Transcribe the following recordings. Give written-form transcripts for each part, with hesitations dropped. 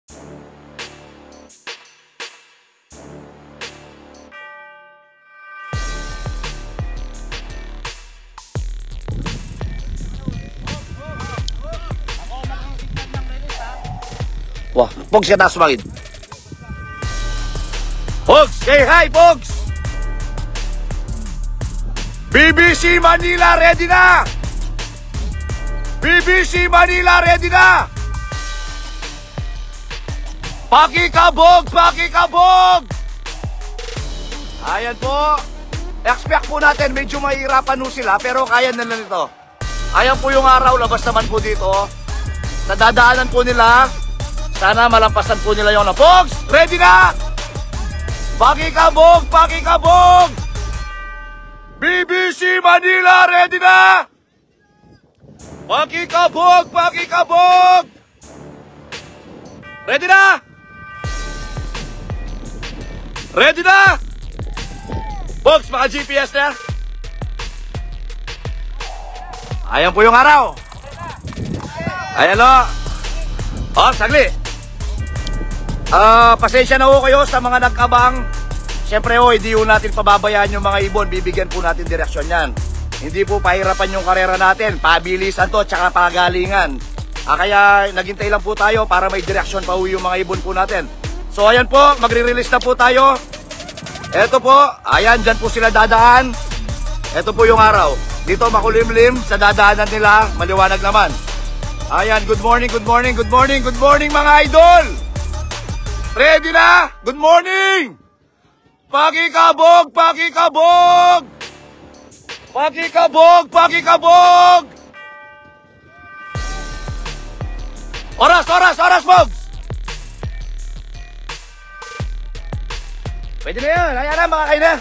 Wah, Pogs ka na sumangin. Pogs, say hi, Pogs! BBC Manila, ready na! BBC Manila, ready na! Pakikabog, pakikabog! Ayan po. Expect po natin, medyo mahirapan po sila, pero kaya na lang ito. Ayan po yung araw, labas naman po dito. Sa dadaanan po nila, sana malampasan po nila yung Pogs, ready na! Pakikabog, pakikabog! BBC Manila, ready na! Pakikabog, pakikabog! Ready na! Ready na! Pogs, maka GPS na. Ayan po yung araw. Ayan o. Oh, sagli. Pasensya na ho kayo sa mga nagkabang. Siyempre ho, hindi ho natin pababayaan yung mga ibon. Bibigyan po natin direksyon yan. Hindi po pahirapan yung karera natin. Pabilisan to, tsaka pagalingan. Kaya naghintay lang po tayo para may direksyon pa ho yung mga ibon po natin. So ayan po, magre-release na po tayo. Eto po, ayan, dyan po sila dadaan. Eto po yung araw. Dito makulimlim, sa dadaanan nila, maliwanag naman. Ayan, good morning, good morning, good morning, good morning mga idol! Ready na? Good morning! Pakikabog, pakikabog! Pakikabog, pakikabog! Oras, oras, oras, Pogs! Pwede na yan, ayan na, makakain na.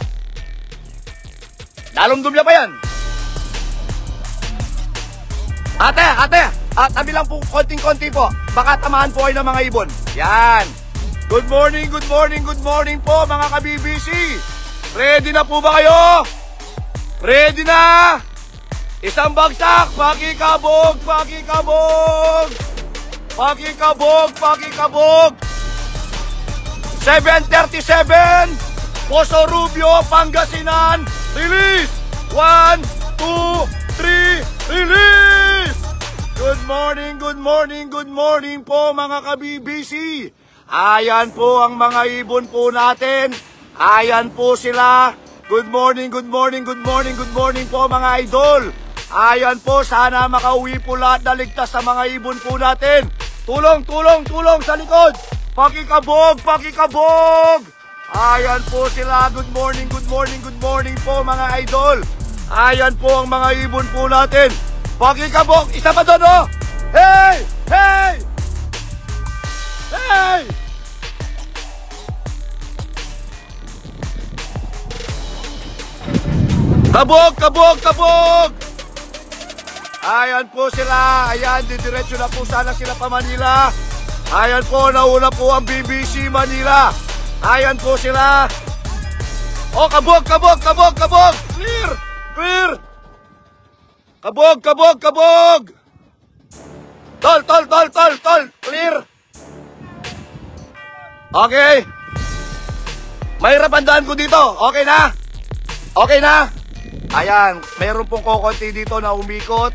Dalumdum pa yan. Ate, ate, tabi lang po, konting-konti po. Baka tamahan po kayo ng mga ibon. Yan. Good morning, good morning, good morning po mga ka-BBC. Ready na po ba kayo? Ready na? Isang bagsak, pakikabog, pakikabog. Pakikabog, pakikabog. 7:37, Poso Rubio, Pangasinan. Release! 1, 2, 3, release! Good morning, good morning, good morning po mga ka-BBC. Ayan po ang mga ibon po natin. Ayan po sila. Good morning, good morning, good morning, good morning po mga idol. Ayan po, sana makauwi po lahat na ligtas sa mga ibon po natin. Tulong, tulong, tulong sa likod. Pakikabog, pakikabog. Ayan po sila. Good morning, good morning, good morning po mga idol. Ayan po ang mga ibon po natin. Pakikabog. Isa pa doon, oh. Hey! Hey! Hey! Kabog, kabog, kabog! Ayan po sila. Ayan, didiretso na po sana sila pa Manila. Ayan po, nauna po ang BBC Manila. Ayan po sila. Oh, kabog, kabog, kabog, kabog! Clear! Clear! Kabog, kabog, kabog! Tol, tol, tol, tol, tol! Clear! Okay. Mahirap ang daan ko dito. Okay na? Okay na? Ayan, mayroon pong kokonti dito na umikot.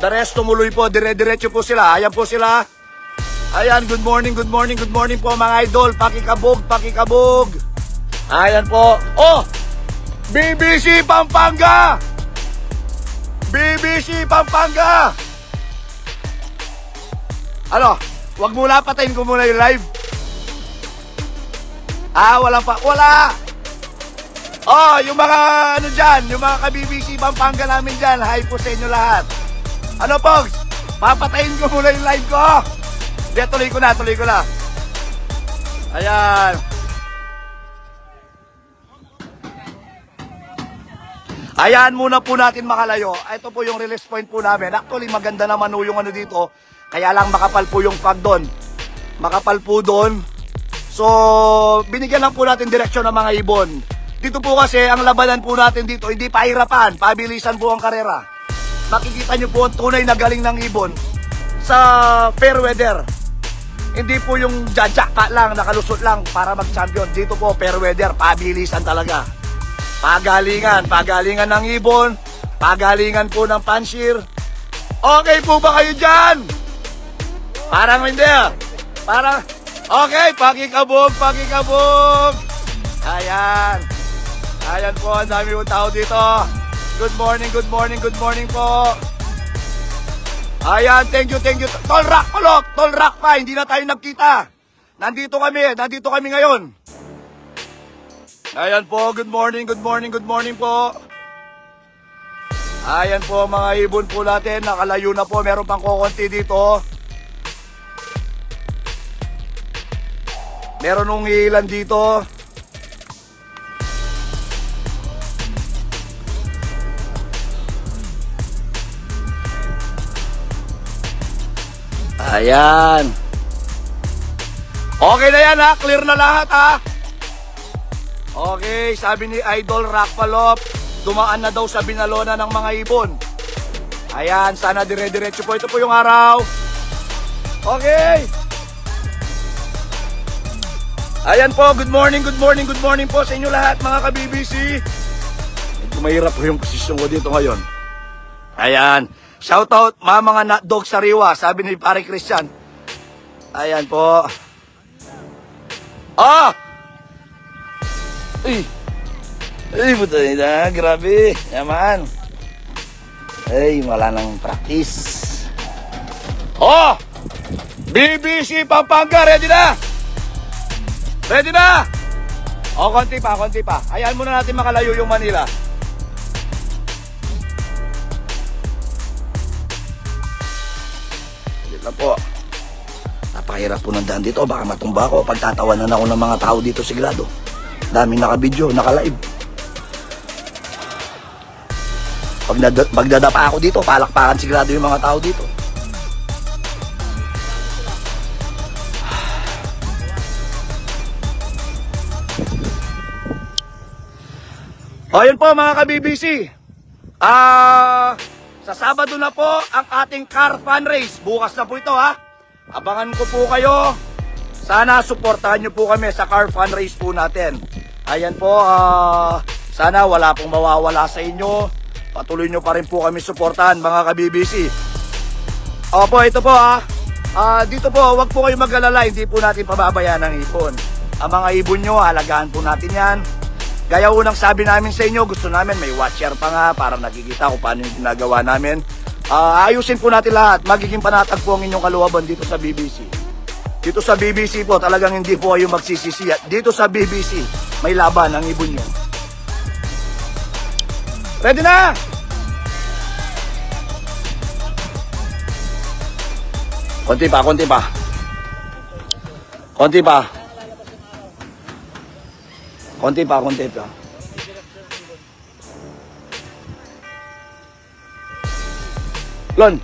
The rest tumuloy po, dire-diretso po sila. Ayan po sila. Ayan, good morning, good morning, good morning po mga idol. Pakikabog, pakikabog. Ayan po. Oh! BBC Pampanga! BBC Pampanga! Ano? Wag muna, patayin ko muna yung live. Wala pa. Wala! Oh, yung mga ano dyan, yung mga ka-BBC Pampanga namin dyan, hi po sa inyo lahat. Ano, Pogs? Papatayin ko muna yung live ko. Hindi, tuloy ko na, tuloy ko na. Ayan. Ayan muna po natin makalayo. Ito po yung release point po namin. Actually, maganda naman po yung ano dito. Kaya lang makapal po yung fog doon. Makapal po doon. So, binigyan lang po natin direksyon ng mga ibon. Dito po kasi, ang labanan po natin dito, hindi pahirapan. Pabilisan po ang karera. Makikita nyo po ang tunay na galing ng ibon sa fair weather. Hindi po yung jajakta lang, nakalusot lang para mag-champion. Dito po, fair weather, pabilisan talaga. Pagalingan ng ibon, pagalingan po ng panshir. Okay po ba kayo dyan? Parang hindi ah. Parang, okay, pakikabog. Ayan. Ayan po, ang dami yung tao dito. Good morning po. Ayan, thank you. Tol Rock pa, hindi na tayo nagkita. Nandito kami ngayon. Ayan po, good morning po. Ayan po mga ibon po natin, nakalayo na po, meron pang kukunti dito. Meron nung ilan dito. Ayan. Okay na yan ha, clear na lahat ha. Okay, sabi ni Idol Rockpalop, dumaan na daw sa binalona ng mga ibon. Ayan, sana dire-diretso po. Ito po yung araw. Okay. Ayan po, good morning po sa inyo lahat mga ka-BBC. Medyo mahirap po yung posisyon ko dito ngayon. Ayan. Shoutout mga nutdog sariwa, sabi ni Pare Christian. Ayan po. Ah! Ay, buta nila, grabe. Yaman. Ay, wala nang practice. Oh! BBC Pampanga, ready na? Ready na? O, konti pa. Ayan muna natin makalayo yung Manila. Dito na po. Napakahirap po ng daan dito. Baka matumba ako. Pagtatawanan ako ng mga tao dito sigurado. Daming naka-video, naka-live. Pag nadapa ako dito, palakpakan sigurado yung mga tao dito. O, yun po mga ka-BBC. Sa Sabado na po ang ating car fun race. Bukas na po ito ha. Abangan ko po kayo. Sana suportahan nyo po kami sa car fun race po natin. Ayan po, sana wala pong mawawala sa inyo. Patuloy nyo pa rin po kami suportahan mga ka-BBC. Opo, ito po ha. Dito po, wag po kayo mag-alala. Hindi po natin pababayaan ang ipon. Ang mga ibon nyo, halagaan po natin yan. Gaya unang sabi namin sa inyo, gusto namin may watcher pa nga para nakikita kung paano yung ginagawa namin. Ayusin po natin lahat. Magiging panatag po ang inyong kaluwaban dito sa BBC. Dito sa BBC po, talagang hindi po kayo magsisisi. Dito sa BBC, may laban ang ibon nyo. Ready na? Konti pa. Lon.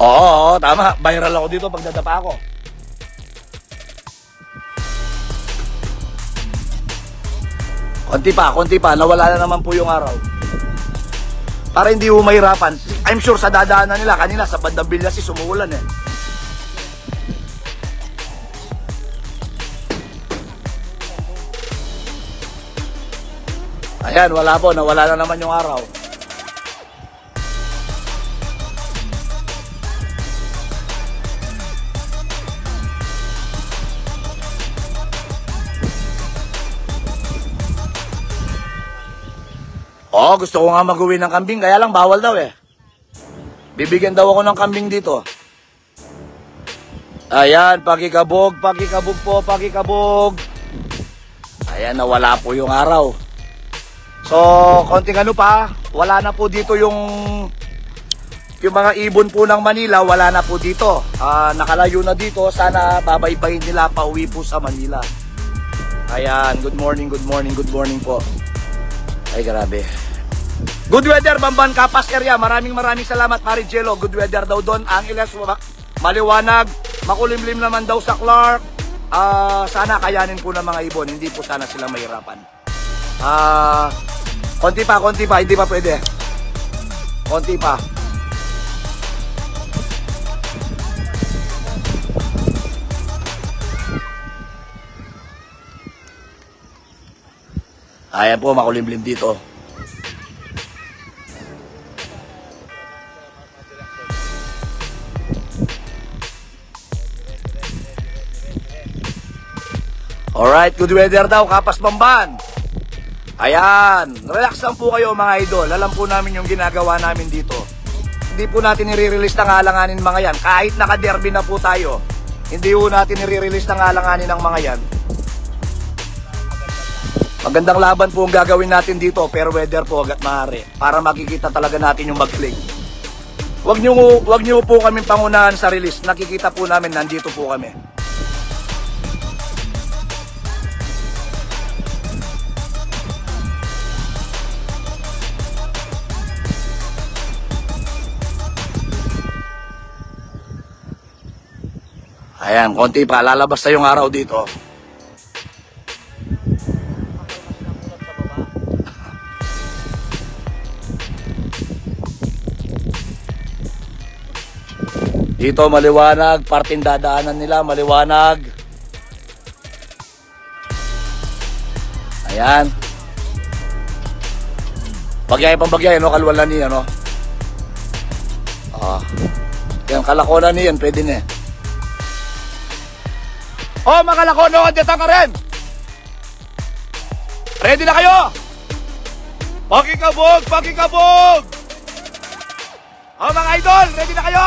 Oo, tama. Viral ako dito pag dadapa ako. Konti pa. Nawala na naman po yung araw. Para hindi mo mahirapan. I'm sure sa dadaanan nila kanina sa bandang Villas umuulan eh. Ayan, wala po. Nawala na naman yung araw. Oh, gusto ko nga mag-uwi ng kambing. Kaya lang, bawal daw eh. Bibigyan daw ako ng kambing dito. Ayan, pakikabog po. Ayan, nawala po yung araw. So, konting ano pa, wala na po dito yung mga ibon po ng Manila, wala na po dito. Nakalayo na dito, sana babaybayin nila pauwi po sa Manila. Ayan, good morning po. Ay, grabe. Good weather, Bamban Kapas area. Maraming salamat, Mari Jello. Good weather daw doon. Angeles, maliwanag. Makulimlim naman daw sa Clark. Sana kayanin po ng mga ibon. Hindi po sana sila mahirapan. Konti pa, hindi pa pwede. Konti pa. Ayan po, makulimlim dito. Alright, good weather daw, Kapas Bamban. Ayan, relax lang po kayo mga idol. Alam po namin yung ginagawa namin dito. Hindi po natin nire-release ng alanganin mga yan. Kahit naka-derby na po tayo, hindi po natin nire-release ng alanganin ng mga yan. Magandang laban po ang gagawin natin dito, pero weather po agad maaari. Para makikita talaga natin yung magaling. Wag nyo po kami pangunahan sa release. Nakikita po namin, nandito po kami. Ayan, konti pa. Lalabas na yung araw dito. Dito maliwanag. Parting dadaanan nila, maliwanag. Ayan. Bagyay pang bagyay, no? Kalwalan niya, no? Yan, kalakonan niyan, pwede na eh. Oh, mga lakono, andyan ka rin. Ready na kayo? Pakikabog, pakikabog. Oh, mga idol, ready na kayo?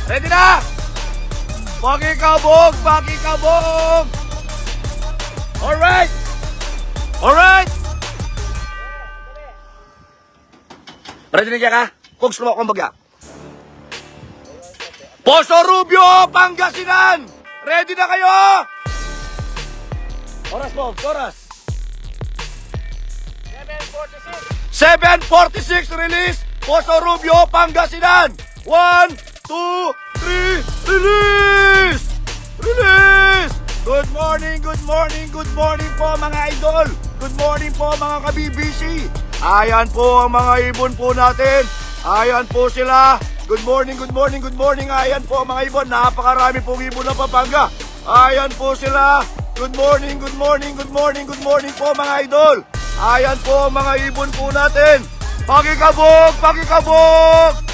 Ready na? Pakikabog, pakikabog. Alright. Alright. Ready na ka? Pogs mo akong bagya. Poso Rubio, Pangasinan. Ready na kayo? Oras po, oras. 7:46 release. Poso Rubio, Pangasinan. 1, 2, 3, release! Release! Good morning, good morning, good morning po mga idol. Good morning po mga ka-BBC. Ayan po ang mga ibon po natin. Ayan po sila. Good morning, good morning, good morning. Ayan po mga ibon. Napakarami pong ibon ng Pampanga. Ayan po sila. Good morning, good morning, good morning, good morning po mga idol. Ayan po mga ibon po natin. Pakikabog, pakikabog.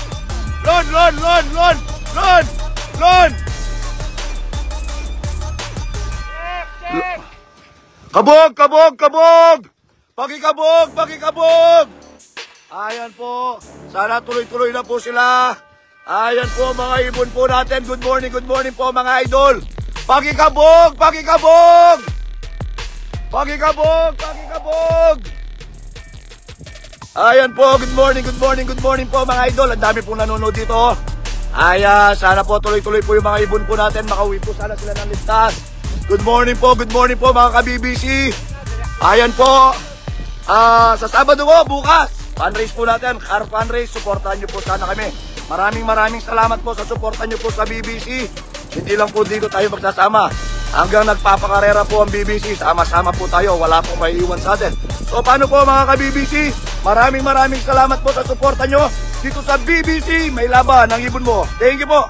Lon, lon, lon, lon, lon, lon. Kabog, kabog, kabog. Pakikabog, pakikabog. Ayan po. Sana tuloy-tuloy na po sila. Ayan po mga ibon po natin. Good morning po mga idol. Pakikabog, pakikabog. Pakikabog, pakikabog. Ayan po, good morning po mga idol. Ang dami pong nanonood dito. Ayan, sana po tuloy-tuloy po yung mga ibon po natin. Makauwi po sana sila ng ligtas. Good morning po mga ka-BBC. Ayan po. Sa Sabado ko, bukas. Fundraise po natin, car fundraise, supportahan nyo po sana kami. Maraming salamat po sa suportahan nyo po sa BBC. Hindi lang po dito tayo magsasama. Hanggang nagpapakarera po ang BBC, sama-sama po tayo, wala pong maiiwan sa atin. So paano po mga ka-BBC? Maraming salamat po sa suporta nyo dito sa BBC. May laban ng ibon mo. Thank you po.